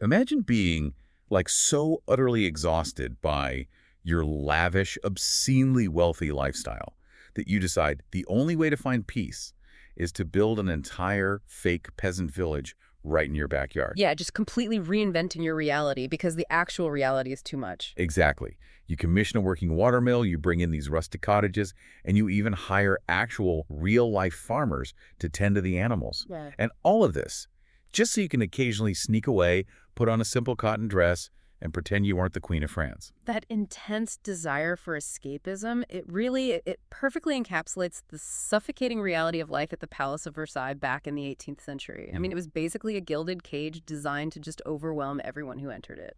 Imagine being like so utterly exhausted by your lavish, obscenely wealthy lifestyle that you decide the only way to find peace is to build an entire fake peasant village right in your backyard. Yeah, just completely reinventing your reality because the actual reality is too much. Exactly. You commission a working water mill, you bring in these rustic cottages, and you even hire actual real-life farmers to tend to the animals. Yeah. And all of this, just so you can occasionally sneak away, put on a simple cotton dress, and pretend you aren't the Queen of France. That intense desire for escapism, it perfectly encapsulates the suffocating reality of life at the Palace of Versailles back in the 18th century. I mean, it was basically a gilded cage designed to just overwhelm everyone who entered it.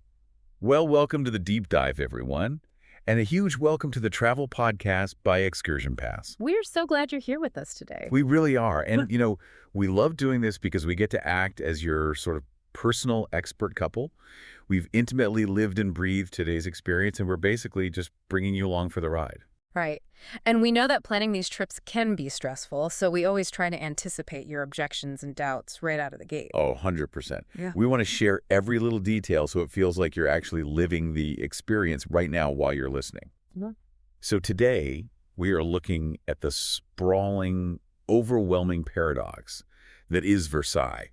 Well, welcome to the deep dive, everyone. And a huge welcome to the travel podcast by ExcursionPass. We're so glad you're here with us today. We really are. And, we love doing this because we get to act as your sort of personal expert couple. We've intimately lived and breathed today's experience, and we're basically just bringing you along for the ride. Right. And we know that planning these trips can be stressful, so we always try to anticipate your objections and doubts right out of the gate. Oh, 100%. Yeah. We want to share every little detail so it feels like you're actually living the experience right now while you're listening. Mm-hmm. So today, we are looking at the sprawling, overwhelming paradox that is Versailles.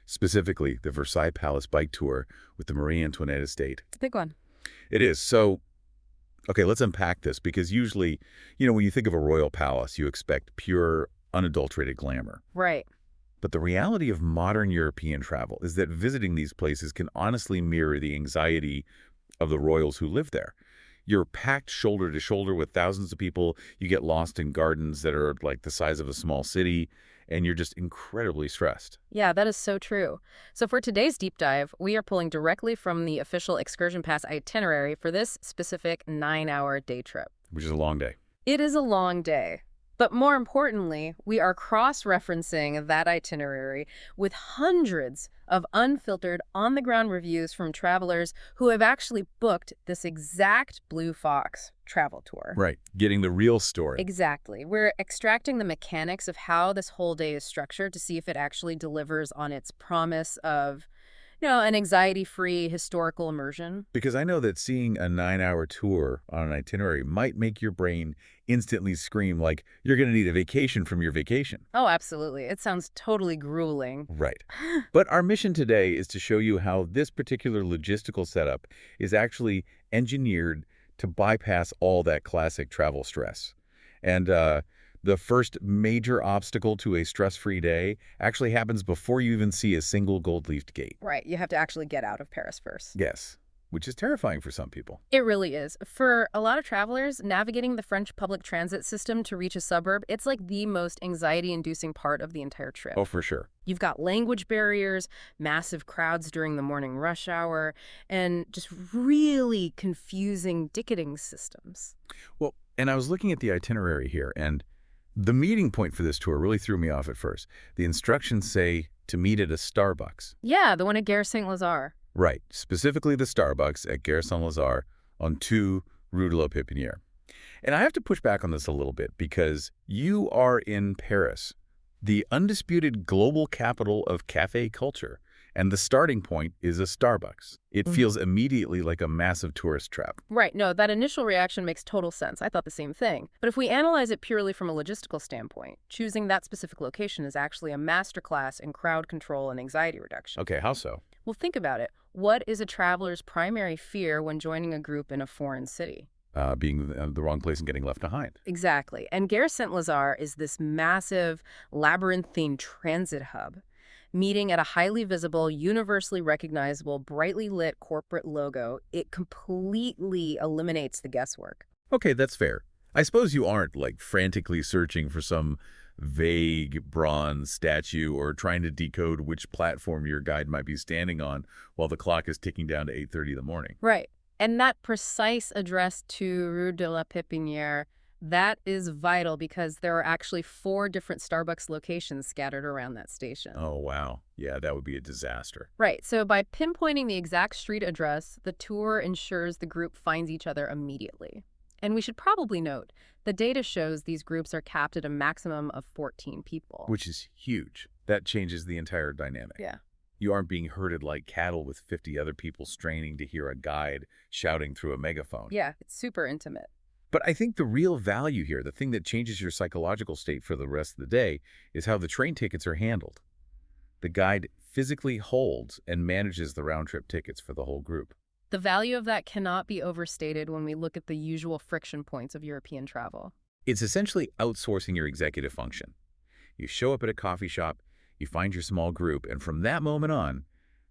Specifically, the Versailles Palace Bike Tour with the Marie-Antoinette Estate. It's a big one. It is. So, okay, let's unpack this because usually, when you think of a royal palace, you expect pure, unadulterated glamour. Right. But the reality of modern European travel is that visiting these places can honestly mirror the anxiety of the royals who live there. You're packed shoulder to shoulder with thousands of people. You get lost in gardens that are like the size of a small city, and you're just incredibly stressed. Yeah, that is so true. So for today's deep dive, we are pulling directly from the official ExcursionPass itinerary for this specific 9-hour day trip. Which is a long day. It is a long day. But more importantly, we are cross-referencing that itinerary with hundreds of unfiltered, on-the-ground reviews from travelers who have actually booked this exact Blue Fox travel tour. Right. Getting the real story. Exactly. We're extracting the mechanics of how this whole day is structured to see if it actually delivers on its promise of, an anxiety-free historical immersion. Because I know that seeing a 9-hour tour on an itinerary might make your brain instantly scream like you're going to need a vacation from your vacation. Oh, absolutely. It sounds totally grueling. Right. But our mission today is to show you how this particular logistical setup is actually engineered to bypass all that classic travel stress. And the first major obstacle to a stress-free day actually happens before you even see a single gold-leafed gate. Right. You have to actually get out of Paris first. Yes, which is terrifying for some people. It really is. For a lot of travelers, navigating the French public transit system to reach a suburb, it's like the most anxiety-inducing part of the entire trip. Oh, for sure. You've got language barriers, massive crowds during the morning rush hour, and just really confusing ticketing systems. Well, and I was looking at the itinerary here, and the meeting point for this tour really threw me off at first. The instructions say to meet at a Starbucks. Yeah, the one at Gare Saint-Lazare. Right, specifically the Starbucks at Gare Saint-Lazare on 2 Rue de la Pépinière. And I have to push back on this a little bit because you are in Paris, the undisputed global capital of cafe culture, and the starting point is a Starbucks. It feels immediately like a massive tourist trap. Right. No, that initial reaction makes total sense. I thought the same thing. But if we analyze it purely from a logistical standpoint, choosing that specific location is actually a masterclass in crowd control and anxiety reduction. Okay, how so? Well, think about it. What is a traveler's primary fear when joining a group in a foreign city? Being the wrong place and getting left behind. Exactly. And Gare Saint-Lazare is this massive, labyrinthine transit hub. Meeting at a highly visible, universally recognizable, brightly lit corporate logo, it completely eliminates the guesswork. Okay, that's fair. I suppose you aren't, like, frantically searching for some vague bronze statue or trying to decode which platform your guide might be standing on while the clock is ticking down to 8:30 in the morning. Right. And that precise address to Rue de la Pépinière, that is vital because there are actually 4 different Starbucks locations scattered around that station. Oh, wow. Yeah, that would be a disaster. Right. So by pinpointing the exact street address, the tour ensures the group finds each other immediately. And we should probably note, the data shows these groups are capped at a maximum of 14 people. Which is huge. That changes the entire dynamic. Yeah. You aren't being herded like cattle with 50 other people straining to hear a guide shouting through a megaphone. Yeah, it's super intimate. But I think the real value here, the thing that changes your psychological state for the rest of the day, is how the train tickets are handled. The guide physically holds and manages the round-trip tickets for the whole group. The value of that cannot be overstated when we look at the usual friction points of European travel. It's essentially outsourcing your executive function. You show up at a coffee shop, you find your small group, and from that moment on,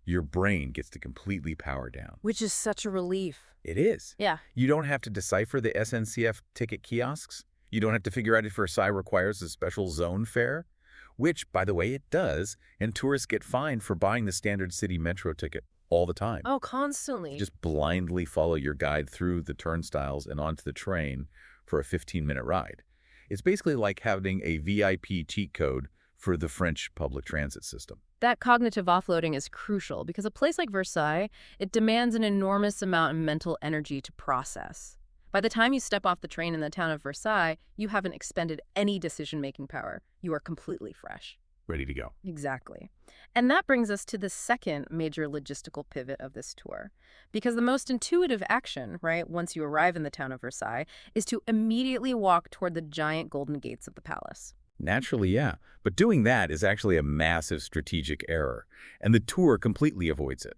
your brain gets to completely power down. Which is such a relief. It is. Yeah. You don't have to decipher the SNCF ticket kiosks. You don't have to figure out if Versailles requires a special zone fare, which, by the way, it does, and tourists get fined for buying the standard city metro ticket all the time. Oh, constantly. Just blindly follow your guide through the turnstiles and onto the train for a 15-minute ride. It's basically like having a VIP cheat code for the French public transit system. That cognitive offloading is crucial because a place like Versailles, it demands an enormous amount of mental energy to process. By the time you step off the train in the town of Versailles, you haven't expended any decision-making power. You are completely fresh. Ready to go. Exactly. And that brings us to the second major logistical pivot of this tour. Because the most intuitive action, right, once you arrive in the town of Versailles, is to immediately walk toward the giant golden gates of the palace. Naturally, yeah. But doing that is actually a massive strategic error, and the tour completely avoids it.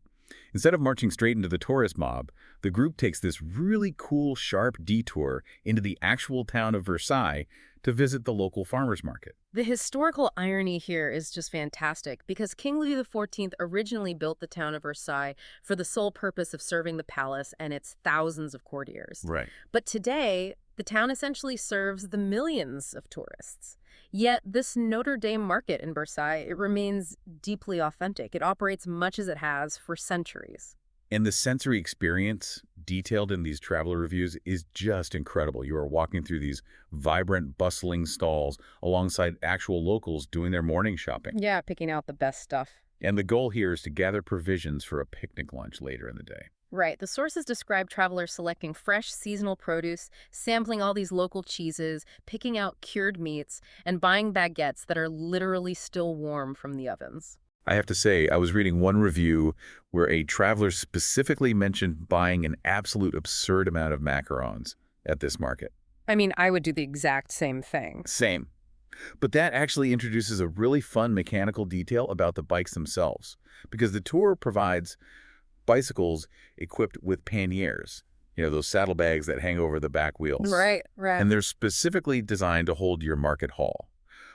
Instead of marching straight into the tourist mob, the group takes this really cool, sharp detour into the actual town of Versailles to visit the local farmers market. The historical irony here is just fantastic because King Louis XIV originally built the town of Versailles for the sole purpose of serving the palace and its thousands of courtiers. Right. But today, the town essentially serves the millions of tourists. Yet this Notre Dame market in Versailles, it remains deeply authentic. It operates much as it has for centuries. And the sensory experience detailed in these traveler reviews is just incredible. You are walking through these vibrant, bustling stalls alongside actual locals doing their morning shopping. Yeah, picking out the best stuff. And the goal here is to gather provisions for a picnic lunch later in the day. Right. The sources describe travelers selecting fresh seasonal produce, sampling all these local cheeses, picking out cured meats, and buying baguettes that are literally still warm from the ovens. I have to say, I was reading one review where a traveler specifically mentioned buying an absolute absurd amount of macarons at this market. I mean, I would do the exact same thing. Same. But that actually introduces a really fun mechanical detail about the bikes themselves, because the tour provides bicycles equipped with panniers, those saddlebags that hang over the back wheels. Right. And they're specifically designed to hold your market haul.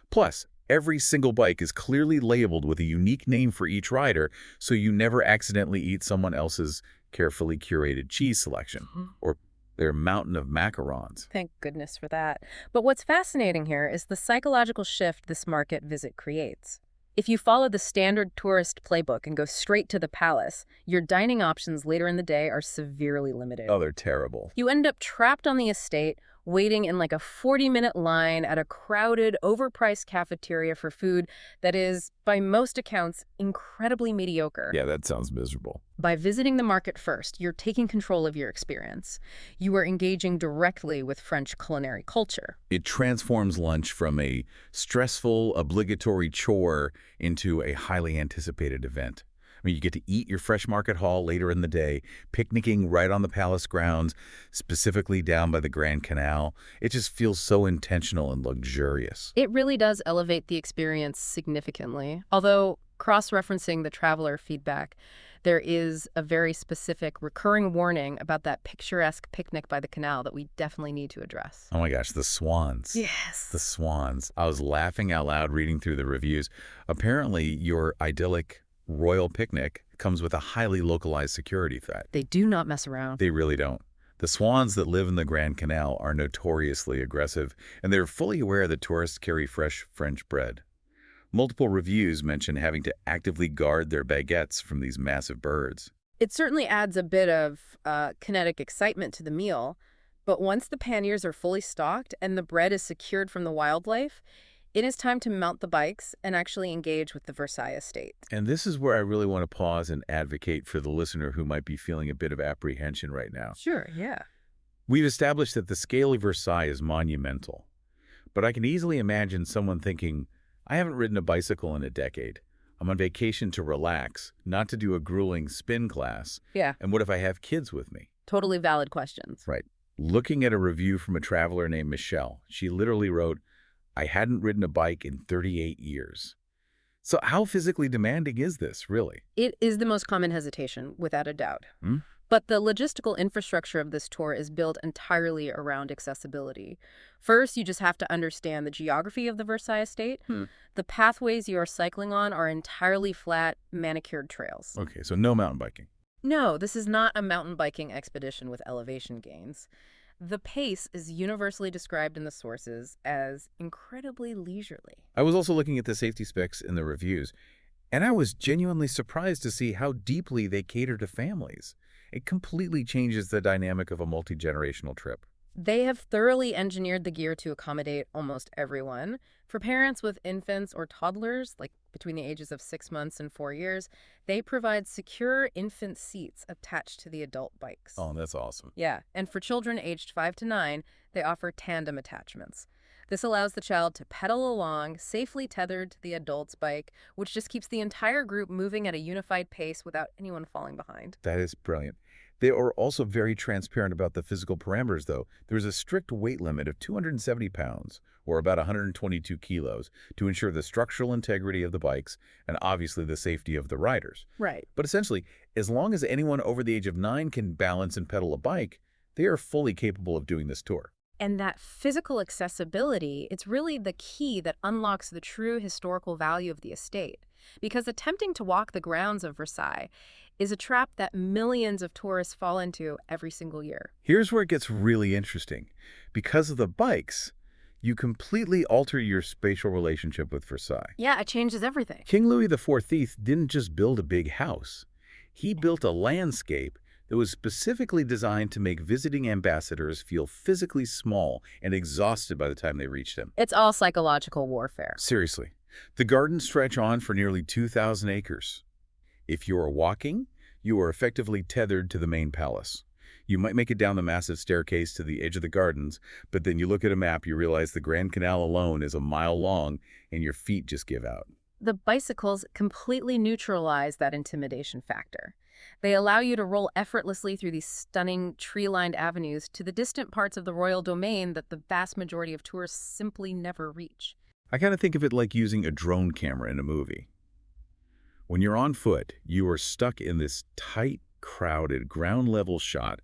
Plus, every single bike is clearly labeled with a unique name for each rider, so you never accidentally eat someone else's carefully curated cheese selection or their mountain of macarons. Thank goodness for that. But what's fascinating here is the psychological shift this market visit creates. If you follow the standard tourist playbook and go straight to the palace, your dining options later in the day are severely limited. Oh, they're terrible. You end up trapped on the estate, waiting in like a 40-minute line at a crowded, overpriced cafeteria for food that is, by most accounts, incredibly mediocre. Yeah, that sounds miserable. By visiting the market first, you're taking control of your experience. You are engaging directly with French culinary culture. It transforms lunch from a stressful, obligatory chore into a highly anticipated event. I mean, you get to eat your fresh market haul later in the day, picnicking right on the palace grounds, specifically down by the Grand Canal. It just feels so intentional and luxurious. It really does elevate the experience significantly. Although, cross-referencing the traveler feedback, there is a very specific recurring warning about that picturesque picnic by the canal that we definitely need to address. Oh my gosh, the swans. Yes. The swans. I was laughing out loud reading through the reviews. Apparently, your idyllic royal picnic comes with a highly localized security threat. They do not mess around. They really don't. The swans that live in the Grand Canal are notoriously aggressive, and they're fully aware that tourists carry fresh French bread. Multiple reviews mention having to actively guard their baguettes from these massive birds. It certainly adds a bit of kinetic excitement to the meal, but once the panniers are fully stocked and the bread is secured from the wildlife, it is time to mount the bikes and actually engage with the Versailles estate. And this is where I really want to pause and advocate for the listener who might be feeling a bit of apprehension right now. Sure, yeah. We've established that the scale of Versailles is monumental, but I can easily imagine someone thinking, I haven't ridden a bicycle in a decade. I'm on vacation to relax, not to do a grueling spin class. Yeah, And what if I have kids with me? totally valid questions. Right. Looking at a review from a traveler named Michelle, she literally wrote, I hadn't ridden a bike in 38 years. So how physically demanding is this, really? It is the most common hesitation, without a doubt. Hmm? But the logistical infrastructure of this tour is built entirely around accessibility. First, you just have to understand the geography of the Versailles Estate. The pathways you are cycling on are entirely flat, manicured trails. Okay, so no mountain biking. No, this is not a mountain biking expedition with elevation gains. The pace is universally described in the sources as incredibly leisurely. I was also looking at the safety specs in the reviews, and I was genuinely surprised to see how deeply they cater to families. It completely changes the dynamic of a multi-generational trip. They have thoroughly engineered the gear to accommodate almost everyone. For parents with infants or toddlers, like between the ages of 6 months and 4 years, they provide secure infant seats attached to the adult bikes. Oh, that's awesome. Yeah, and for children aged 5 to 9, they offer tandem attachments. This allows the child to pedal along, safely tethered to the adult's bike, which just keeps the entire group moving at a unified pace without anyone falling behind. That is brilliant. They are also very transparent about the physical parameters, though. There's a strict weight limit of 270 pounds, or about 122 kilos, to ensure the structural integrity of the bikes and obviously the safety of the riders. Right. But essentially, as long as anyone over the age of 9 can balance and pedal a bike, they are fully capable of doing this tour. And that physical accessibility, it's really the key that unlocks the true historical value of the estate. Because attempting to walk the grounds of Versailles is a trap that millions of tourists fall into every single year. Here's where it gets really interesting. Because of the bikes, you alter your spatial relationship with Versailles. Yeah, it changes everything. King Louis XIV didn't just build a big house. He built a landscape that was specifically designed to make visiting ambassadors feel physically small and exhausted by the time they reached him. It's all psychological warfare. Seriously. The gardens stretch on for nearly 2,000 acres. If you are walking, you are effectively tethered to the main palace. You might make it down the massive staircase to the edge of the gardens, but then you look at a map, you realize the Grand Canal alone is a mile long, and your feet just give out. The bicycles completely neutralize that intimidation factor. They allow you to roll effortlessly through these stunning tree-lined avenues to the distant parts of the royal domain that the vast majority of tourists simply never reach. I kind of think of it like using a drone camera in a movie. When you're on foot, you are stuck in this tight, crowded, ground-level shot,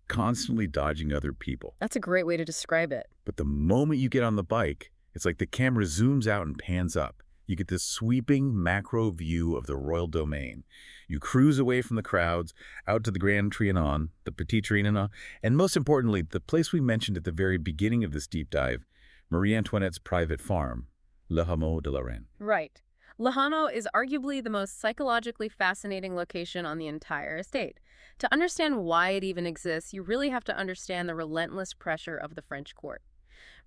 constantly dodging other people. That's a great way to describe it. But the moment you get on the bike, it's like the camera zooms out and pans up. You get this sweeping macro view of the royal domain. You cruise away from the crowds, out to the Grand Trianon, the Petit Trianon, and most importantly, the place we mentioned at the very beginning of this deep dive, Marie-Antoinette's private farm, Le Hameau de la Reine. Right. Le Hameau is arguably the most psychologically fascinating location on the entire estate. To understand why it even exists, you really have to understand the relentless pressure of the French court.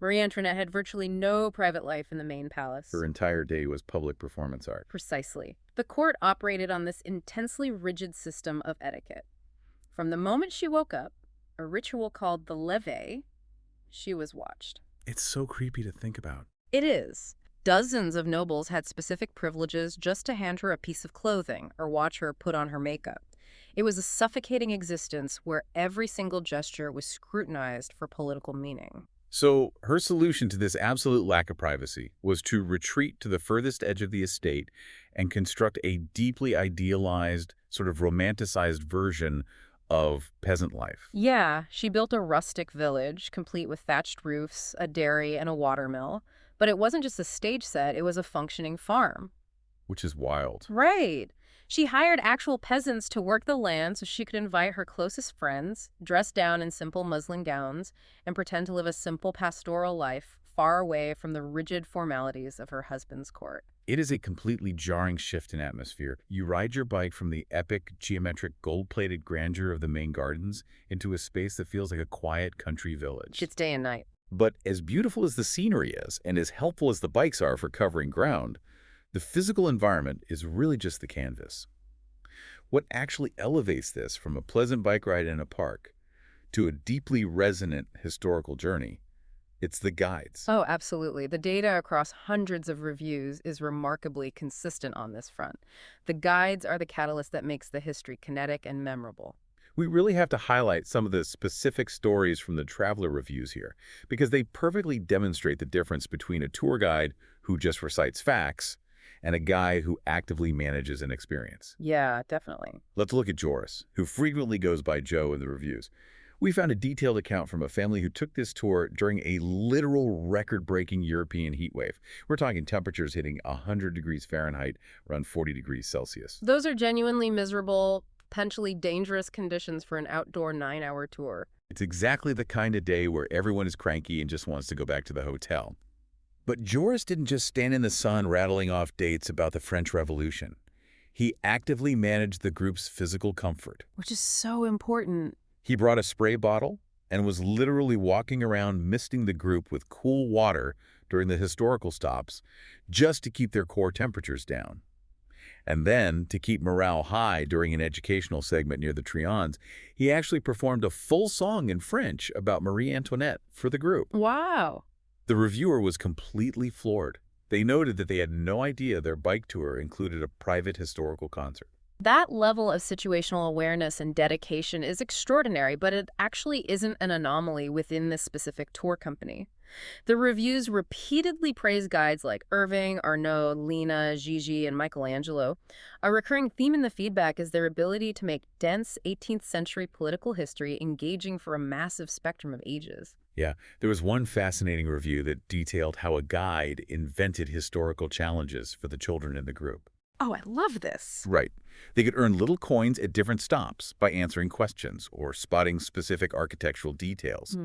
Marie-Antoinette had virtually no private life in the main palace. Her entire day was public performance art. Precisely. The court operated on this intensely rigid system of etiquette. From the moment she woke up, a ritual called the levee, she was watched. It's so creepy to think about. It is. Dozens of nobles had specific privileges just to hand her a piece of clothing or watch her put on her makeup. It was a suffocating existence where every single gesture was scrutinized for political meaning. So her solution to this absolute lack of privacy was to retreat to the furthest edge of the estate and construct a deeply idealized, sort of romanticized version of peasant life. Yeah, she built a rustic village, complete with thatched roofs, a dairy, and a watermill. But it wasn't just a stage set, it was a functioning farm. Which is wild. Right. She hired actual peasants to work the land so she could invite her closest friends, dress down in simple muslin gowns, and pretend to live a simple pastoral life far away from the rigid formalities of her husband's court. It is a completely jarring shift in atmosphere. You ride your bike from the epic, geometric, gold-plated grandeur of the main gardens into a space that feels like a quiet country village. It's day and night. But as beautiful as the scenery is, and as helpful as the bikes are for covering ground, the physical environment is really just the canvas. What actually elevates this from a pleasant bike ride in a park to a deeply resonant historical journey It's the guides. Oh, absolutely. The data across hundreds of reviews is remarkably consistent on this front. The guides are the catalyst that makes the history kinetic and memorable. We really have to highlight some of the specific stories from the traveler reviews here, because they perfectly demonstrate the difference between a tour guide who just recites facts and a guy who actively manages an experience. Yeah, definitely. Let's look at Joris, who frequently goes by Joe in the reviews. We found a detailed account from a family who took this tour during a literal record-breaking European heat wave. We're talking temperatures hitting 100 degrees Fahrenheit, around 40 degrees Celsius. Those are genuinely miserable, potentially dangerous conditions for an outdoor 9-hour tour. It's exactly the kind of day where everyone is cranky and just wants to go back to the hotel. But Joris didn't just stand in the sun rattling off dates about the French Revolution. He actively managed the group's physical comfort. Which is so important. He brought a spray bottle and was literally walking around misting the group with cool water during the historical stops just to keep their core temperatures down. And then, to keep morale high during an educational segment near the Trians, he actually performed a full song in French about Marie-Antoinette for the group. Wow. The reviewer was completely floored. They noted that they had no idea their bike tour included a private historical concert. That level of situational awareness and dedication is extraordinary, but it actually isn't an anomaly within this specific tour company. The reviews repeatedly praise guides like Irving, Arnaud, Lena, Gigi, and Michelangelo. A recurring theme in the feedback is their ability to make dense 18th century political history engaging for a massive spectrum of ages. Yeah, there was one fascinating review that detailed how a guide invented historical challenges for the children in the group. Oh, I love this. Right. They could earn little coins at different stops by answering questions or spotting specific architectural details.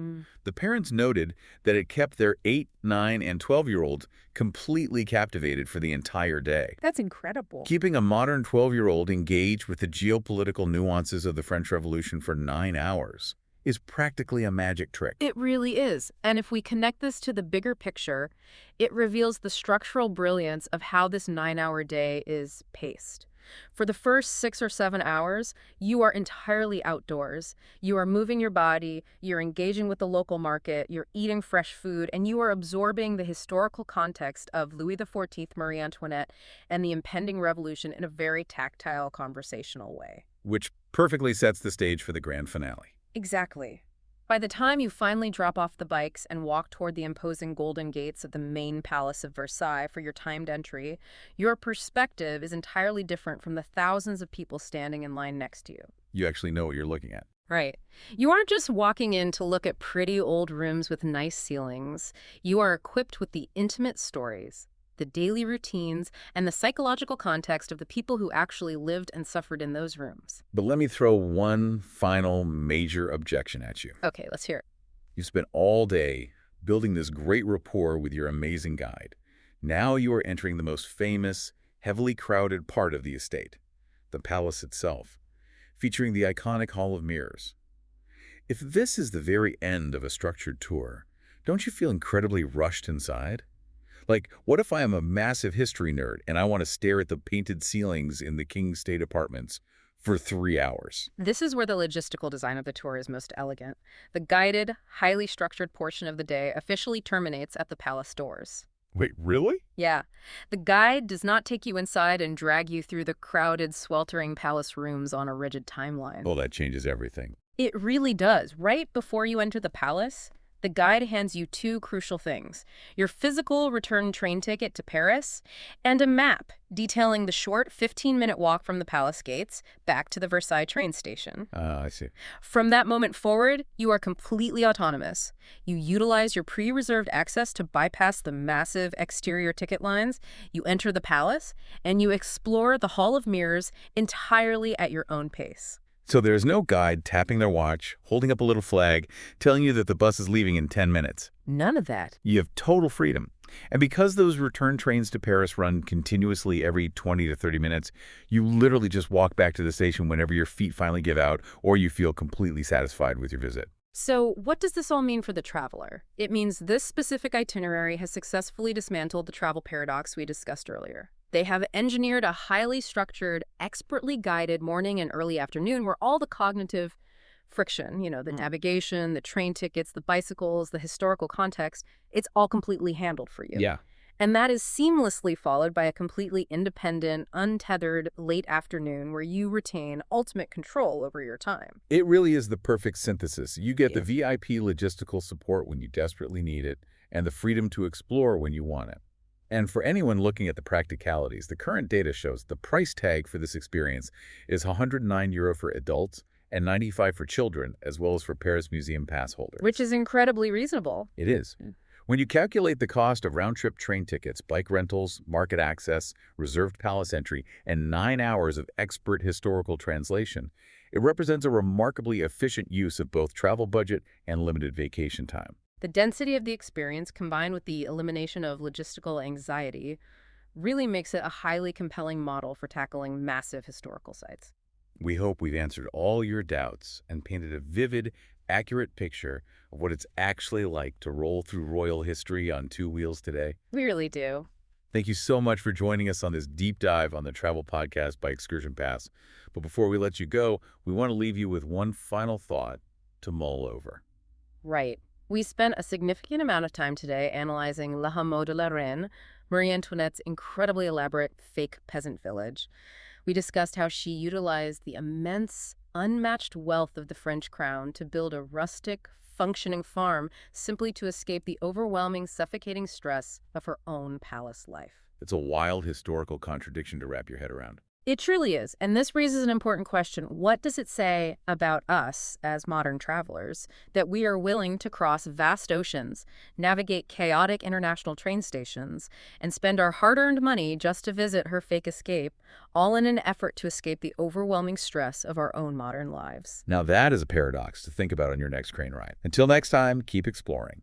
The parents noted that it kept their 8, 9, and 12-year-olds completely captivated for the entire day. That's incredible. Keeping a modern 12-year-old engaged with the geopolitical nuances of the French Revolution for 9 hours is practically a magic trick. It really is. And if we connect this to the bigger picture, it reveals the structural brilliance of how this 9-hour day is paced. For the first 6 or 7 hours, you are entirely outdoors. You are moving your body, you're engaging with the local market, you're eating fresh food, and you are absorbing the historical context of Louis XIV, Marie Antoinette, and the impending revolution in a very tactile, conversational way. Which perfectly sets the stage for the grand finale. Exactly. By the time you finally drop off the bikes and walk toward the imposing golden gates of the main palace of Versailles for your timed entry, your perspective is entirely different from the thousands of people standing in line next to you. You actually know what you're looking at. Right. You aren't just walking in to look at pretty old rooms with nice ceilings. You are equipped with the intimate stories, the daily routines, and the psychological context of the people who actually lived and suffered in those rooms. But let me throw one final major objection at you. Okay, let's hear it. You spent all day building this great rapport with your amazing guide. Now you are entering the most famous, heavily crowded part of the estate, the palace itself, featuring the iconic Hall of Mirrors. If this is the very end of a structured tour, don't you feel incredibly rushed inside? Like, what if I am a massive history nerd and I want to stare at the painted ceilings in the King's State apartments for 3 hours? This is where the logistical design of the tour is most elegant. The guided, highly structured portion of the day officially terminates at the palace doors. Wait, really? Yeah. The guide does not take you inside and drag you through the crowded, sweltering palace rooms on a rigid timeline. Oh, that changes everything. It really does. Right before you enter the palace, the guide hands you 2 crucial things: your physical return train ticket to Paris and a map detailing the short 15-minute walk from the palace gates back to the Versailles train station. I see. From that moment forward, you are completely autonomous. You utilize your pre-reserved access to bypass the massive exterior ticket lines, you enter the palace, and you explore the Hall of Mirrors entirely at your own pace. So there's no guide tapping their watch, holding up a little flag, telling you that the bus is leaving in 10 minutes. None of that. You have total freedom. And because those return trains to Paris run continuously every 20 to 30 minutes, you literally just walk back to the station whenever your feet finally give out or you feel completely satisfied with your visit. So what does this all mean for the traveler? It means this specific itinerary has successfully dismantled the travel paradox we discussed earlier. They have engineered a highly structured, expertly guided morning and early afternoon where all the cognitive, friction, the navigation, the train tickets, the bicycles, the historical context, it's all completely handled for you. Yeah. And that is seamlessly followed by a completely independent, untethered late afternoon where you retain ultimate control over your time. It really is the perfect synthesis. You get the Yeah. VIP logistical support when you desperately need it, and the freedom to explore when you want it. And for anyone looking at the practicalities, the current data shows the price tag for this experience is €109 for adults and 95 for children, as well as for Paris Museum Pass holders. Which is incredibly reasonable. It is. When you calculate the cost of round-trip train tickets, bike rentals, market access, reserved palace entry, and 9 hours of expert historical translation, it represents a remarkably efficient use of both travel budget and limited vacation time. The density of the experience combined with the elimination of logistical anxiety really makes it a highly compelling model for tackling massive historical sites. We hope we've answered all your doubts and painted a vivid, accurate picture of what it's actually like to roll through royal history on two wheels today. We really do. Thank you so much for joining us on this deep dive on the travel podcast by Excursion Pass. But before we let you go, we want to leave you with one final thought to mull over. Right. We spent a significant amount of time today analyzing Le Hameau de la Reine, Marie-Antoinette's incredibly elaborate fake peasant village. We discussed how she utilized the immense, unmatched wealth of the French crown to build a rustic, functioning farm simply to escape the overwhelming, suffocating stress of her own palace life. It's a wild historical contradiction to wrap your head around. It truly is. And this raises an important question. What does it say about us as modern travelers that we are willing to cross vast oceans, navigate chaotic international train stations, and spend our hard-earned money just to visit her fake escape, all in an effort to escape the overwhelming stress of our own modern lives? Now that is a paradox to think about on your next crane ride. Until next time, keep exploring.